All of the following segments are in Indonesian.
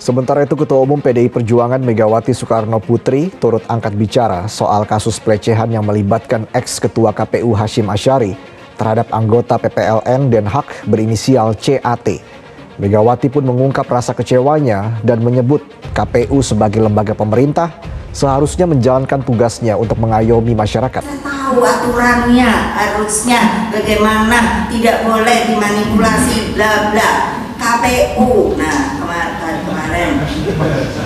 Sementara itu, Ketua Umum PDI Perjuangan Megawati Soekarnoputri turut angkat bicara soal kasus pelecehan yang melibatkan ex-ketua KPU Hasyim Asyari terhadap anggota PPLN Den Haag berinisial CAT. Megawati pun mengungkap rasa kecewanya dan menyebut KPU sebagai lembaga pemerintah seharusnya menjalankan tugasnya untuk mengayomi masyarakat. Saya tahu aturannya, harusnya bagaimana, tidak boleh dimanipulasi, bla bla. KPU, nah kemarin,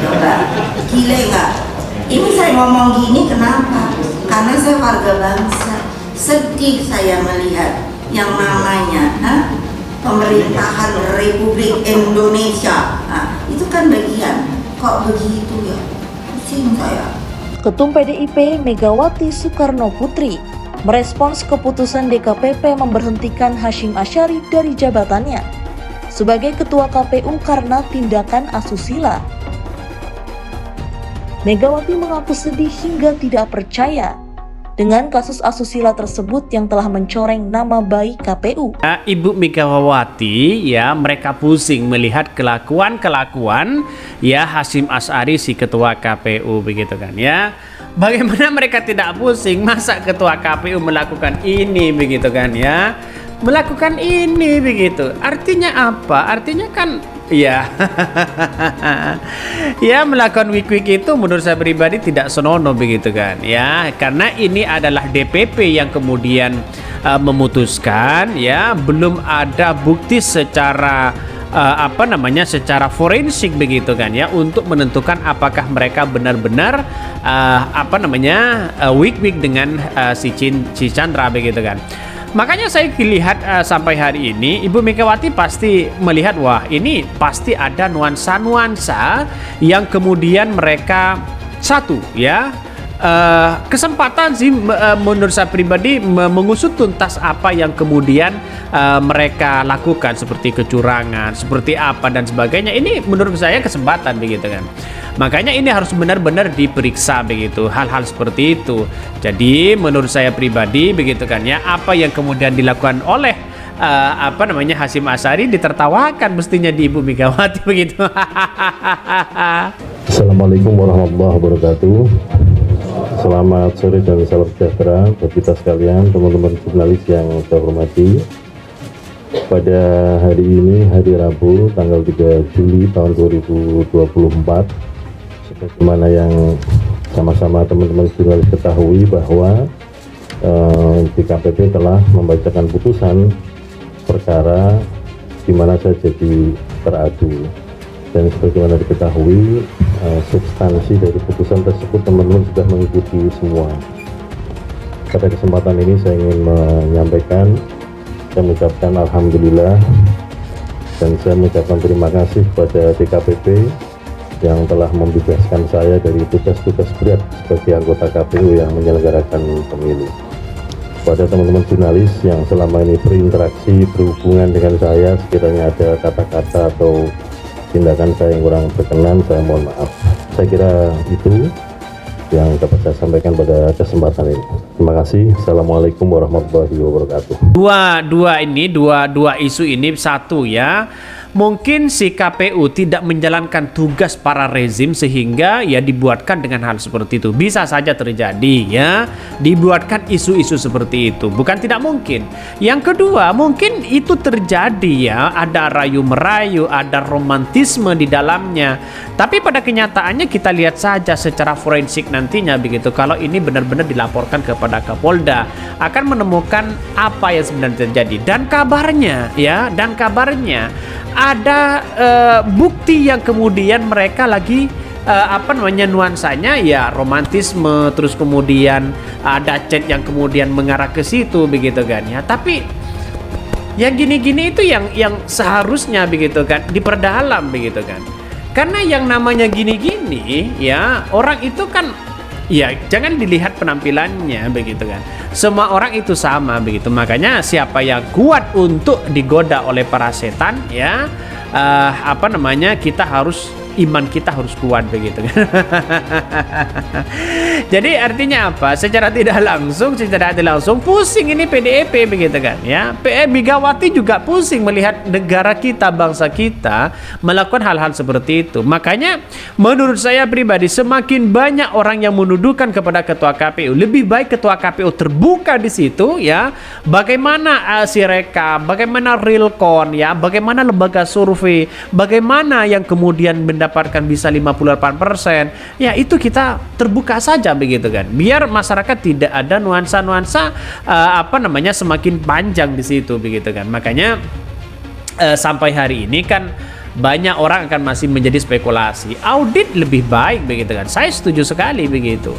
coba, gile nggak? Ini saya ngomong gini kenapa? Karena saya warga bangsa, sedih saya melihat yang namanya pemerintahan Republik Indonesia. Nah, itu kan bagian, kok begitu ya? Pusing saya. Ketum PDIP Megawati Soekarnoputri merespons keputusan DKPP memberhentikan Hasyim Asyari dari jabatannya sebagai Ketua KPU karena tindakan asusila. Megawati mengaku sedih hingga tidak percaya dengan kasus asusila tersebut yang telah mencoreng nama baik KPU. Ibu Megawati ya, mereka pusing melihat kelakuan ya Hasyim Asyari si Ketua KPU begitu kan ya. Bagaimana mereka tidak pusing? Masa Ketua KPU melakukan ini begitu kan ya? Melakukan ini begitu. Artinya apa? Artinya kan ya ya melakukan wik-wik itu menurut saya pribadi tidak senonoh begitu kan ya. Karena ini adalah DPP yang kemudian memutuskan ya, belum ada bukti secara secara forensik begitu kan ya, untuk menentukan apakah mereka benar-benar wik-wik dengan si Chandra begitu kan. Makanya saya lihat sampai hari ini Ibu Megawati pasti melihat, wah ini pasti ada nuansa-nuansa yang kemudian mereka satu ya, kesempatan sih menurut saya pribadi mengusut tuntas apa yang kemudian mereka lakukan, seperti kecurangan, seperti apa dan sebagainya. Ini menurut saya kesempatan begitu kan. Makanya ini harus benar-benar diperiksa begitu, hal-hal seperti itu. Jadi menurut saya pribadi begitu kan ya, apa yang kemudian dilakukan oleh Hasyim Asyari ditertawakan mestinya di Ibu Megawati begitu. Assalamualaikum warahmatullahi wabarakatuh. Selamat sore dan salam sejahtera bagi kita sekalian, teman-teman jurnalis yang saya hormati. Pada hari ini, hari Rabu, tanggal 3 Juli tahun 2024, sebagaimana yang sama-sama teman-teman jurnalis ketahui bahwa DKPP telah membacakan putusan perkara di mana saya jadi teradu. Dan sebagaimana diketahui, substansi dari putusan tersebut teman-teman sudah mengikuti semua. Pada kesempatan ini saya ingin menyampaikan, saya mengucapkan alhamdulillah dan saya mengucapkan terima kasih kepada DKPP yang telah membebaskan saya dari tugas-tugas berat sebagai anggota KPU yang menyelenggarakan pemilu. Pada teman-teman jurnalis yang selama ini berinteraksi, berhubungan dengan saya, sekiranya ada kata-kata atau tindakan saya yang kurang berkenan, saya mohon maaf. Saya kira itu yang dapat saya sampaikan pada kesempatan ini. Terima kasih. Assalamualaikum warahmatullahi wabarakatuh. Dua isu ini satu ya. Mungkin si KPU tidak menjalankan tugas para rezim sehingga ya dibuatkan dengan hal seperti itu. Bisa saja terjadi ya, dibuatkan isu-isu seperti itu. Bukan tidak mungkin. Yang kedua, mungkin itu terjadi ya, ada rayu-merayu, ada romantisme di dalamnya. Tapi pada kenyataannya kita lihat saja secara forensik nantinya begitu. Kalau ini benar-benar dilaporkan kepada Kapolda, akan menemukan apa yang sebenarnya terjadi. Dan kabarnya ada bukti yang kemudian mereka lagi nuansanya ya romantisme, terus kemudian ada chat yang kemudian mengarah ke situ begitu kan ya. Tapi yang gini-gini itu yang seharusnya begitu kan diperdalam begitu kan. Karena yang namanya gini-gini ya, orang itu kan ya jangan dilihat penampilannya begitu kan. Semua orang itu sama begitu. Makanya siapa yang kuat untuk digoda oleh para setan ya, kita harus iman kita harus kuat begitu kan. Jadi artinya apa? Secara tidak langsung pusing ini PDIP begitu kan ya. Megawati juga pusing melihat negara kita, bangsa kita melakukan hal-hal seperti itu. Makanya menurut saya pribadi, semakin banyak orang yang menuduhkan kepada ketua KPU, lebih baik ketua KPU terbuka di situ ya. Bagaimana Sirekap, bagaimana Realcon ya, bagaimana lembaga survei, bagaimana yang kemudian mendapatkan bisa 58%, ya itu kita terbuka saja begitu kan, biar masyarakat tidak ada nuansa-nuansa semakin panjang di situ begitu kan. Makanya sampai hari ini kan banyak orang akan masih menjadi spekulasi, audit lebih baik begitu kan. Saya setuju sekali begitu.